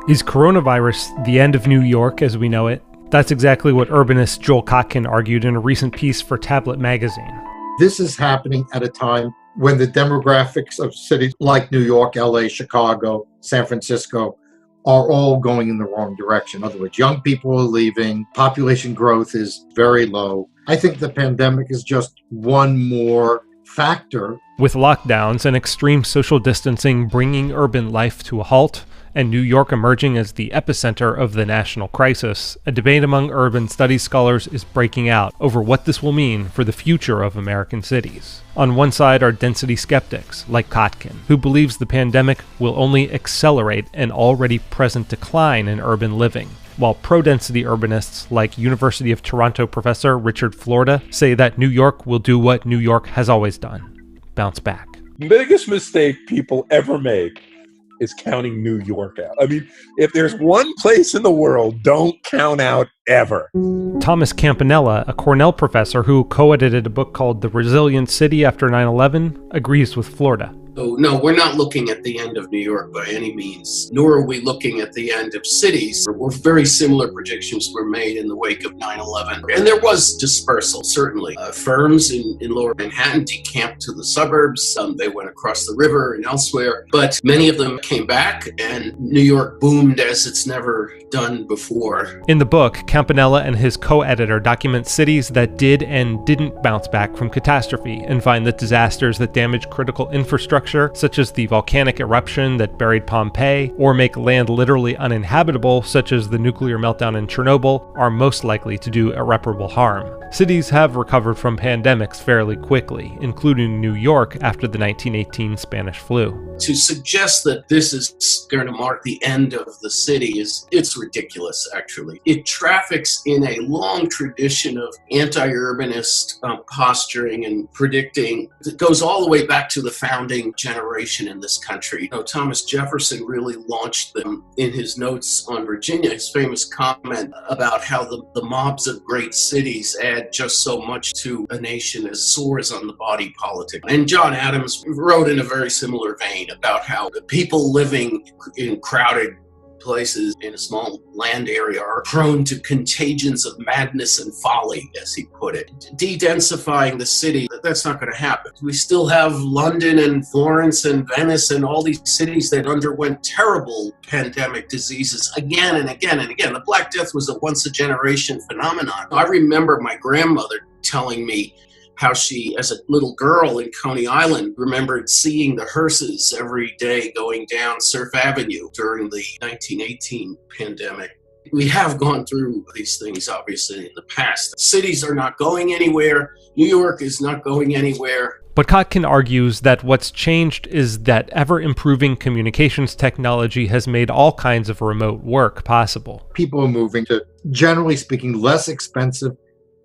Is coronavirus the end of New York as we know it? That's exactly what urbanist Joel Kotkin argued in a recent piece for Tablet magazine. This is happening at a time when the demographics of cities like New York, LA, Chicago, San Francisco are all going in the wrong direction. In other words, young people are leaving, population growth is very low. I think the pandemic is just one more factor. With lockdowns and extreme social distancing bringing urban life to a halt, and New York emerging as the epicenter of the national crisis, a debate among urban studies scholars is breaking out over what this will mean for the future of American cities. On one side are density skeptics, like Kotkin, who believes the pandemic will only accelerate an already present decline in urban living, while pro-density urbanists like University of Toronto professor Richard Florida say that New York will do what New York has always done: bounce back. The biggest mistake people ever make is counting New York out. I mean, if there's one place in the world, don't count out ever. Thomas Campanella, a Cornell professor who co-edited a book called The Resilient City After 9/11, agrees with Florida. So, no, we're not looking at the end of New York by any means, nor are we looking at the end of cities. Very similar predictions were made in the wake of 9/11. And there was dispersal, certainly. Firms in lower Manhattan decamped to the suburbs. They went across the river and elsewhere. But many of them came back, and New York boomed as it's never done before. In the book, Campanella and his co-editor document cities that did and didn't bounce back from catastrophe and find that disasters that damage critical infrastructure, such as the volcanic eruption that buried Pompeii, or make land literally uninhabitable, such as the nuclear meltdown in Chernobyl, are most likely to do irreparable harm. Cities have recovered from pandemics fairly quickly, including New York after the 1918 Spanish flu. To suggest that this is going to mark the end of the city it's ridiculous, actually. It traffics in a long tradition of anti-urbanist posturing and predicting. It goes all the way back to the founding generation in this country. Thomas Jefferson really launched them in his notes on Virginia, his famous comment about how the mobs of great cities add just so much to a nation as sores on the body politic. And John Adams wrote in a very similar vein about how the people living in crowded places in a small land area are prone to contagions of madness and folly, as he put it. De-densifying the city, that's not going to happen. We still have London and Florence and Venice and all these cities that underwent terrible pandemic diseases again and again and again. The Black Death was a once-a-generation phenomenon. I remember my grandmother telling me how she, as a little girl in Coney Island, remembered seeing the hearses every day going down Surf Avenue during the 1918 pandemic. We have gone through these things, obviously, in the past. Cities are not going anywhere. New York is not going anywhere. But Kotkin argues that what's changed is that ever-improving communications technology has made all kinds of remote work possible. People are moving to, generally speaking, less expensive,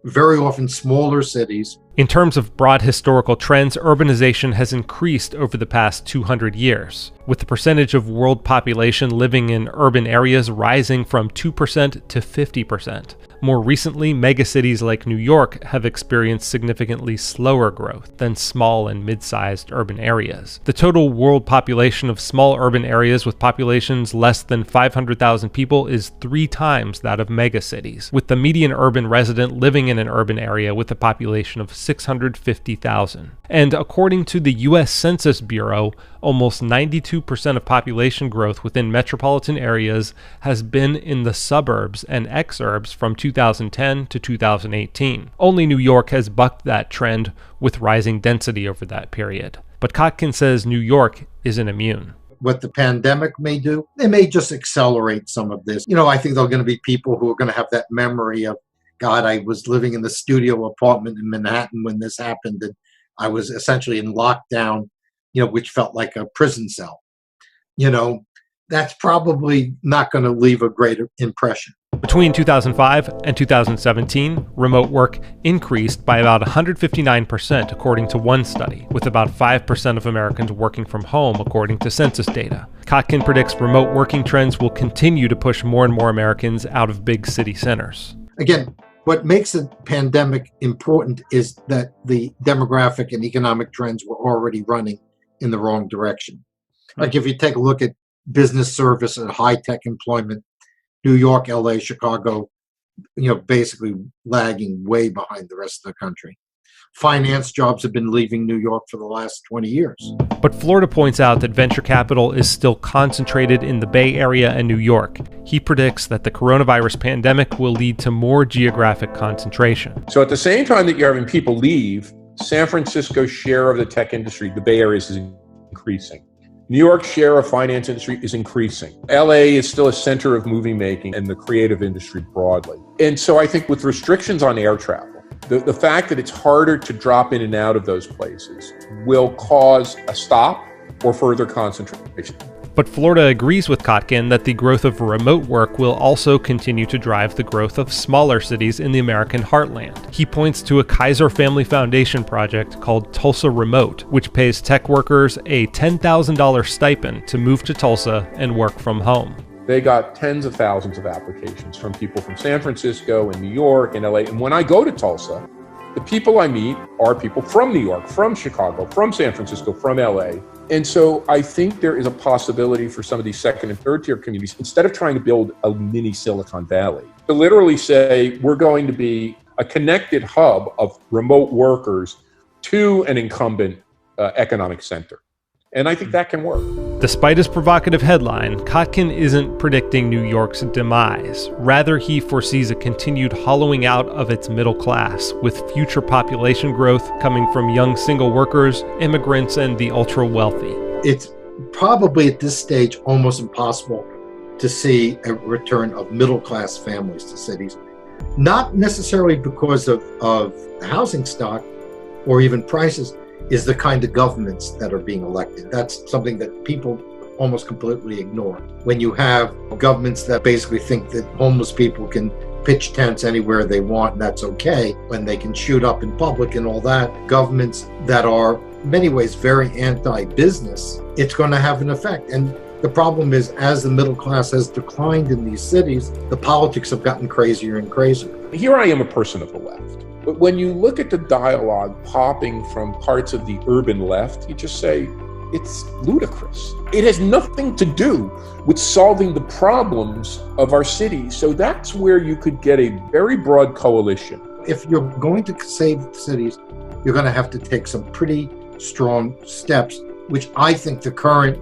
very often smaller cities. In terms of broad historical trends, urbanization has increased over the past 200 years, with the percentage of world population living in urban areas rising from 2% to 50%. More recently, megacities like New York have experienced significantly slower growth than small and mid-sized urban areas. The total world population of small urban areas with populations less than 500,000 people is 3 times that of megacities, with the median urban resident living in an urban area with a population of 650,000. And according to the U.S. Census Bureau, almost 92% of population growth within metropolitan areas has been in the suburbs and exurbs from 2010 to 2018. Only New York has bucked that trend with rising density over that period. But Kotkin says New York isn't immune. What the pandemic may do, they may just accelerate some of this. I think there are going to be people who are going to have that memory of, God, I was living in the studio apartment in Manhattan when this happened, and I was essentially in lockdown, which felt like a prison cell. That's probably not going to leave a great impression. Between 2005 and 2017, remote work increased by about 159%, according to one study, with about 5% of Americans working from home, according to census data. Kotkin predicts remote working trends will continue to push more and more Americans out of big city centers. Again, what makes the pandemic important is that the demographic and economic trends were already running in the wrong direction. Like if you take a look at business service and high-tech employment. New York, LA, Chicago, basically lagging way behind the rest of the country. Finance jobs have been leaving New York for the last 20 years. But Florida points out that venture capital is still concentrated in the Bay Area and New York. He predicts that the coronavirus pandemic will lead to more geographic concentration. So at the same time that you're having people leave, San Francisco's share of the tech industry, the Bay Area, is increasing. New York's share of finance industry is increasing. LA is still a center of movie making and the creative industry broadly. And so I think with restrictions on air travel, the fact that it's harder to drop in and out of those places will cause a stop or further concentration. But Florida agrees with Kotkin that the growth of remote work will also continue to drive the growth of smaller cities in the American heartland. He points to a Kaiser Family Foundation project called Tulsa Remote, which pays tech workers a $10,000 stipend to move to Tulsa and work from home. They got tens of thousands of applications from people from San Francisco and New York and LA. And when I go to Tulsa, the people I meet are people from New York, from Chicago, from San Francisco, from LA. And so I think there is a possibility for some of these second and third tier communities, instead of trying to build a mini Silicon Valley, to literally say we're going to be a connected hub of remote workers to an incumbent economic center. And I think that can work. Despite his provocative headline, Kotkin isn't predicting New York's demise. Rather, he foresees a continued hollowing out of its middle class, with future population growth coming from young single workers, immigrants, and the ultra-wealthy. It's probably at this stage almost impossible to see a return of middle-class families to cities. Not necessarily because of housing stock or even prices, is the kind of governments that are being elected. That's something that people almost completely ignore. When you have governments that basically think that homeless people can pitch tents anywhere they want and that's okay, when they can shoot up in public and all that, governments that are in many ways very anti-business, it's going to have an effect. And the problem is, as the middle class has declined in these cities, the politics have gotten crazier and crazier. Here I am, a person of the left. But when you look at the dialogue popping from parts of the urban left, you just say, it's ludicrous. It has nothing to do with solving the problems of our cities. So that's where you could get a very broad coalition. If you're going to save cities, you're going to have to take some pretty strong steps, which I think the current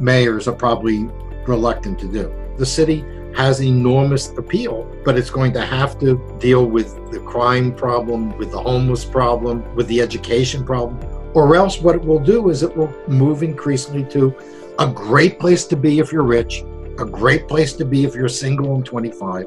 mayors are probably reluctant to do. The city has enormous appeal, but it's going to have to deal with the crime problem, with the homeless problem, with the education problem, or else what it will do is it will move increasingly to a great place to be if you're rich, a great place to be if you're single and 25,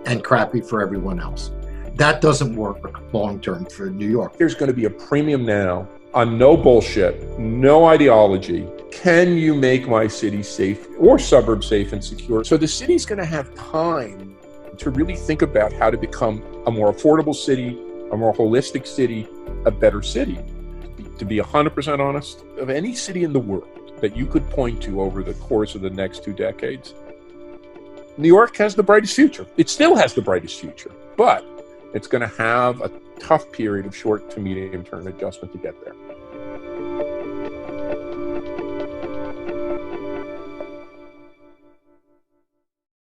and crappy for everyone else. That doesn't work long-term for New York. There's going to be a premium now on no bullshit, no ideology. Can you make my city safe or suburb safe and secure? So the city's going to have time to really think about how to become a more affordable city, a more holistic city, a better city. To be 100% honest, of any city in the world that you could point to over the course of the next 2 decades, New York has the brightest future. It still has the brightest future, but it's going to have a tough period of short to medium term adjustment to get there.